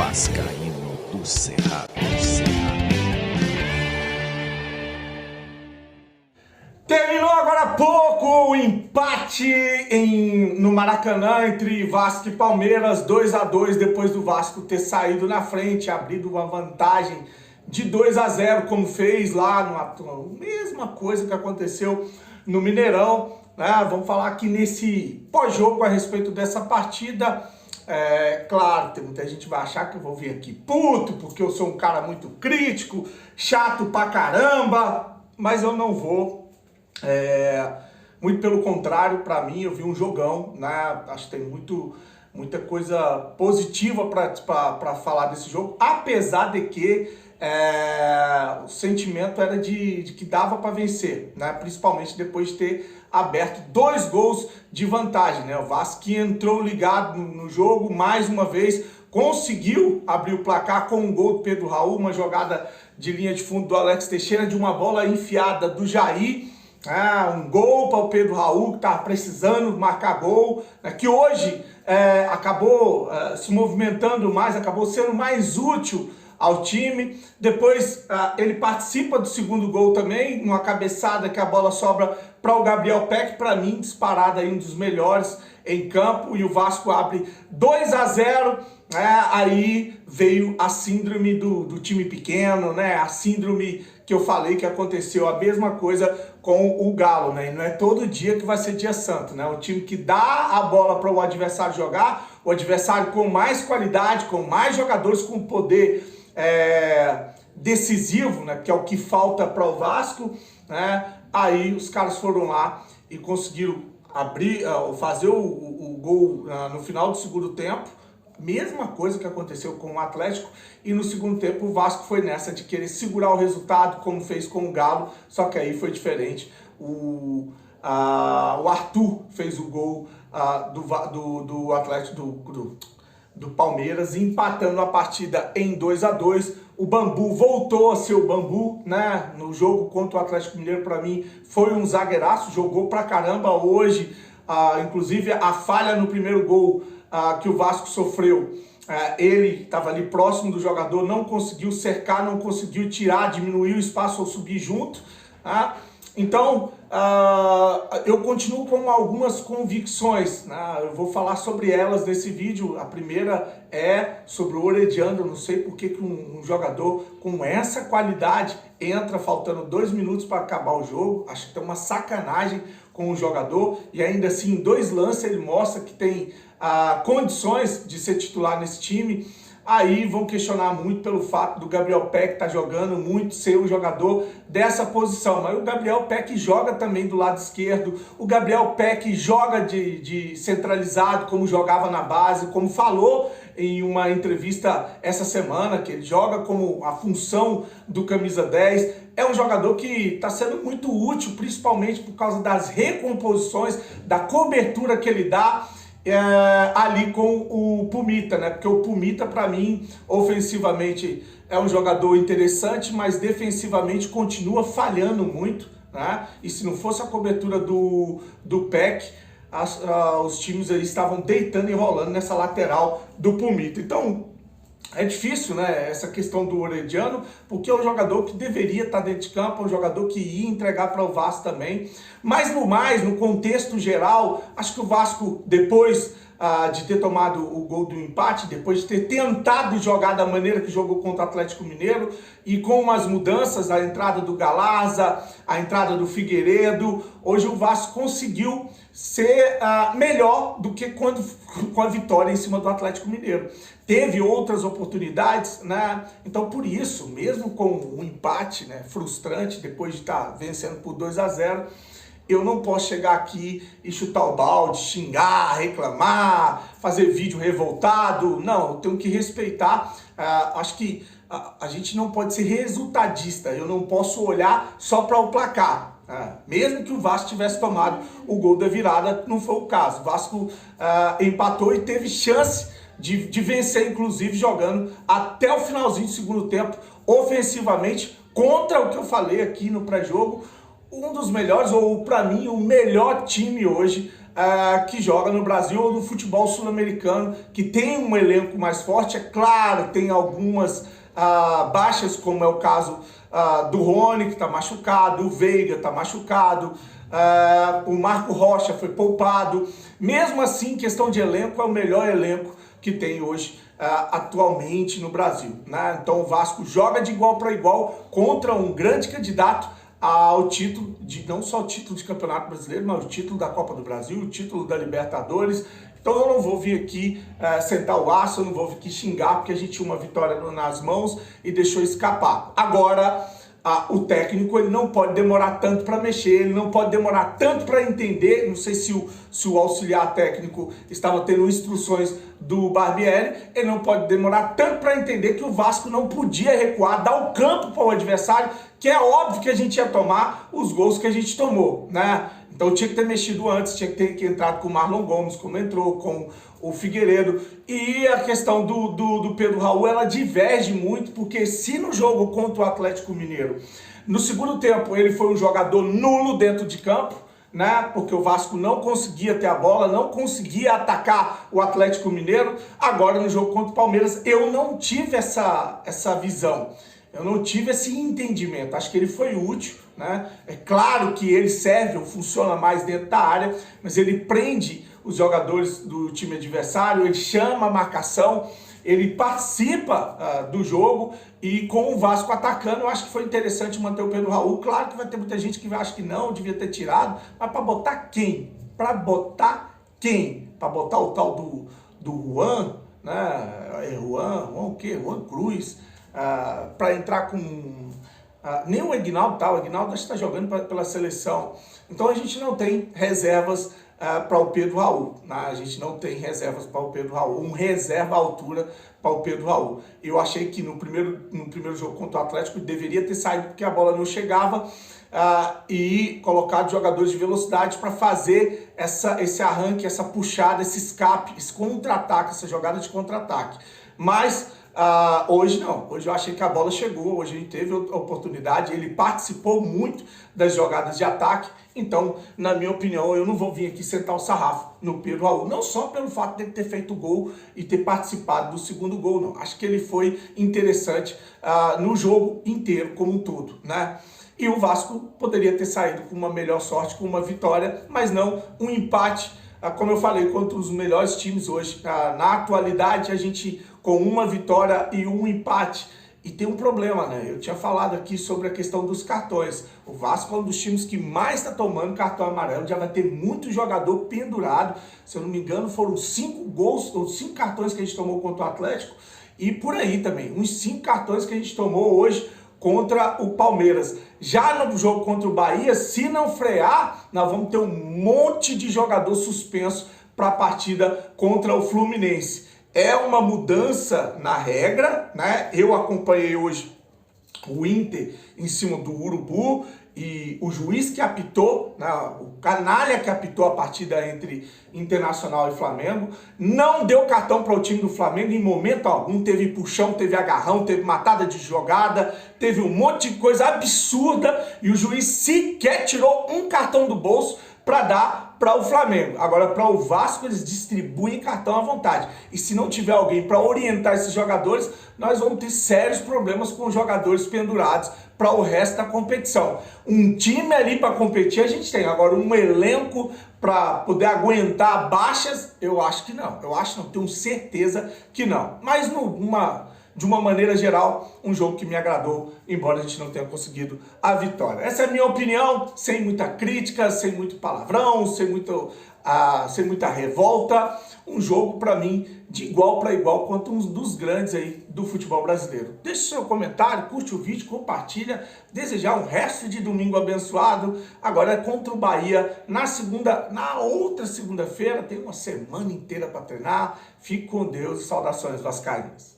Vascaíno do Cerrado. Terminou agora há pouco o empate no Maracanã entre Vasco e Palmeiras, 2-2, depois do Vasco ter saído na frente, abrindo uma vantagem de 2-0, como fez lá no mesma coisa que aconteceu no Mineirão, né? Vamos falar aqui nesse pós-jogo a respeito dessa partida. Claro, tem muita gente que vai achar que eu vou vir aqui puto, porque eu sou um cara muito crítico, chato pra caramba, mas eu não vou. Muito pelo contrário, para mim, eu vi um jogão, né? Acho que tem muita coisa positiva para falar desse jogo, apesar de que o sentimento era de que dava para vencer, né? Principalmente depois de ter aberto 2 gols de vantagem, né? O Vasco que entrou ligado no jogo mais uma vez, conseguiu abrir o placar com um gol do Pedro Raul, uma jogada de linha de fundo do Alex Teixeira, de uma bola enfiada do Jair. Um gol para o Pedro Raul, que estava precisando marcar gol, né, que hoje acabou se movimentando mais, acabou sendo mais útil ao time. Depois ele participa do segundo gol também, numa cabeçada que a bola sobra para o Gabriel Peck, para mim disparado aí um dos melhores em campo, e o Vasco abre 2-0. Aí veio a síndrome do time pequeno, né? A síndrome que eu falei que aconteceu, a mesma coisa com o Galo, né? E não é todo dia que vai ser dia santo, né? O time que dá a bola para o adversário jogar, o adversário com mais qualidade, com mais jogadores com poder decisivo, né? Que é o que falta para o Vasco, né? Aí os caras foram lá e conseguiram fazer o gol no final do segundo tempo. Mesma coisa que aconteceu com o Atlético, e no segundo tempo o Vasco foi nessa de querer segurar o resultado, como fez com o Galo, só que aí foi diferente. O Arthur fez o gol do Atlético, do Palmeiras, empatando a partida em 2-2. O Bambu voltou a ser o Bambu, né? No jogo contra o Atlético Mineiro, para mim, foi um zagueiraço, jogou pra caramba hoje. Inclusive a falha no primeiro gol que o Vasco sofreu, ele estava ali próximo do jogador, não conseguiu cercar, não conseguiu tirar, diminuir o espaço ou subir junto. Então, eu continuo com algumas convicções, né? Eu vou falar sobre elas nesse vídeo. A primeira é sobre o Orediano. Eu não sei por que um jogador com essa qualidade entra faltando 2 minutos para acabar o jogo. Acho que tem uma sacanagem com o jogador, e ainda assim, em 2 lances ele mostra que tem condições de ser titular nesse time. Aí vão questionar muito pelo fato do Gabriel Peck estar jogando muito, ser um jogador dessa posição. Mas o Gabriel Peck joga também do lado esquerdo, o Gabriel Peck joga de centralizado, como jogava na base, como falou em uma entrevista essa semana, que ele joga como a função do camisa 10. É um jogador que está sendo muito útil, principalmente por causa das recomposições, da cobertura que ele dá ali com o Pumita, né? Porque o Pumita, para mim, ofensivamente é um jogador interessante, mas defensivamente continua falhando muito, né? E se não fosse a cobertura do Peck, os times aí estavam deitando e rolando nessa lateral do Pumita. Então, é difícil, né, essa questão do Orediano, porque é um jogador que deveria estar dentro de campo, é um jogador que ia entregar para o Vasco também. Mas no contexto geral, acho que o Vasco, depois de ter tomado o gol do empate, depois de ter tentado jogar da maneira que jogou contra o Atlético Mineiro, e com umas mudanças, a entrada do Galaza, a entrada do Figueiredo, hoje o Vasco conseguiu ser melhor do que com a vitória em cima do Atlético Mineiro. Teve outras oportunidades, né? Então, por isso, mesmo com um empate, né, frustrante, depois de estar vencendo por 2-0, eu não posso chegar aqui e chutar o balde, xingar, reclamar, fazer vídeo revoltado. Não, eu tenho que respeitar. Acho que a gente não pode ser resultadista. Eu não posso olhar só para o placar. Mesmo que o Vasco tivesse tomado o gol da virada, não foi o caso. O Vasco empatou e teve chance de vencer, inclusive jogando até o finalzinho do segundo tempo, ofensivamente, contra o que eu falei aqui no pré-jogo, um dos melhores, ou para mim o melhor time hoje que joga no Brasil ou no futebol sul-americano, que tem um elenco mais forte. É claro, tem algumas baixas, como é o caso do Rony, que está machucado, o Veiga está machucado, o Marco Rocha foi poupado. Mesmo assim, questão de elenco, é o melhor elenco que tem hoje atualmente no Brasil, né? Então o Vasco joga de igual para igual contra um grande candidato ao título, não só o título de Campeonato Brasileiro, mas o título da Copa do Brasil, o título da Libertadores. Então eu não vou vir aqui sentar o aço, eu não vou vir aqui xingar, porque a gente tinha uma vitória nas mãos e deixou escapar. Agora, o técnico ele não pode demorar tanto para mexer, ele não pode demorar tanto para entender. Não sei se o auxiliar técnico estava tendo instruções do Barbieri, ele não pode demorar tanto para entender que o Vasco não podia recuar, dar o campo para o adversário, que é óbvio que a gente ia tomar os gols que a gente tomou, né? Então tinha que ter mexido antes, tinha que ter entrado com o Marlon Gomes, como entrou, com o Figueiredo. E a questão do Pedro Raul, ela diverge muito, porque se no jogo contra o Atlético Mineiro, no segundo tempo, ele foi um jogador nulo dentro de campo, né? Porque o Vasco não conseguia ter a bola, não conseguia atacar o Atlético Mineiro. Agora, no jogo contra o Palmeiras, eu não tive essa visão. Eu não tive esse entendimento. Acho que ele foi útil, né? É claro que ele serve ou funciona mais dentro da área, mas ele prende os jogadores do time adversário, ele chama a marcação, ele participa do jogo. E com o Vasco atacando, eu acho que foi interessante manter o Pedro Raul. Claro que vai ter muita gente que acha que não, devia ter tirado, mas para botar quem? Para botar quem? Para botar o tal do Juan, né? Juan o quê? Juan Cruz. Para entrar com... nem o Aguinaldo, tá? O Aguinaldo está jogando pela seleção. Então a gente não tem reservas para o Pedro Raul, né? A gente não tem reservas para o Pedro Raul, um reserva à altura para o Pedro Raul. Eu achei que no primeiro jogo contra o Atlético deveria ter saído porque a bola não chegava, e colocado jogadores de velocidade para fazer esse arranque, essa puxada, esse escape, esse contra-ataque, essa jogada de contra-ataque. Mas hoje não, hoje eu achei que a bola chegou, hoje a gente teve a oportunidade, ele participou muito das jogadas de ataque. Então, na minha opinião, eu não vou vir aqui sentar o sarrafo no Pedro Raul, não só pelo fato de ele ter feito o gol e ter participado do segundo gol, não. Acho que ele foi interessante no jogo inteiro, como um todo, né? E o Vasco poderia ter saído com uma melhor sorte, com uma vitória, mas não um empate, como eu falei, contra os melhores times hoje. Na atualidade, a gente com uma vitória e um empate. E tem um problema, né? Eu tinha falado aqui sobre a questão dos cartões. O Vasco é um dos times que mais está tomando cartão amarelo, já vai ter muito jogador pendurado. Se eu não me engano, foram 5 gols, ou 5 cartões que a gente tomou contra o Atlético. E por aí também, uns 5 cartões que a gente tomou hoje contra o Palmeiras. Já no jogo contra o Bahia, se não frear, nós vamos ter um monte de jogador suspenso para a partida contra o Fluminense. É uma mudança na regra, né? Eu acompanhei hoje o Inter em cima do Urubu e o juiz que apitou, né, o canalha que apitou a partida entre Internacional e Flamengo, não deu cartão para o time do Flamengo em momento algum. Teve puxão, teve agarrão, teve matada de jogada, teve um monte de coisa absurda e o juiz sequer tirou um cartão do bolso para dar para o Flamengo. Agora, para o Vasco, eles distribuem cartão à vontade. E se não tiver alguém para orientar esses jogadores, nós vamos ter sérios problemas com os jogadores pendurados para o resto da competição. Um time ali para competir a gente tem. Agora, um elenco para poder aguentar baixas, eu acho que não. Eu acho, não, tenho certeza que não. Mas de uma maneira geral, um jogo que me agradou, embora a gente não tenha conseguido a vitória. Essa é a minha opinião, sem muita crítica, sem muito palavrão, sem muita revolta. Um jogo, para mim, de igual para igual, quanto um dos grandes aí do futebol brasileiro. Deixe seu comentário, curte o vídeo, compartilha. Desejar um resto de domingo abençoado. Agora é contra o Bahia na outra segunda-feira. Tem uma semana inteira para treinar. Fique com Deus e saudações vascaínas.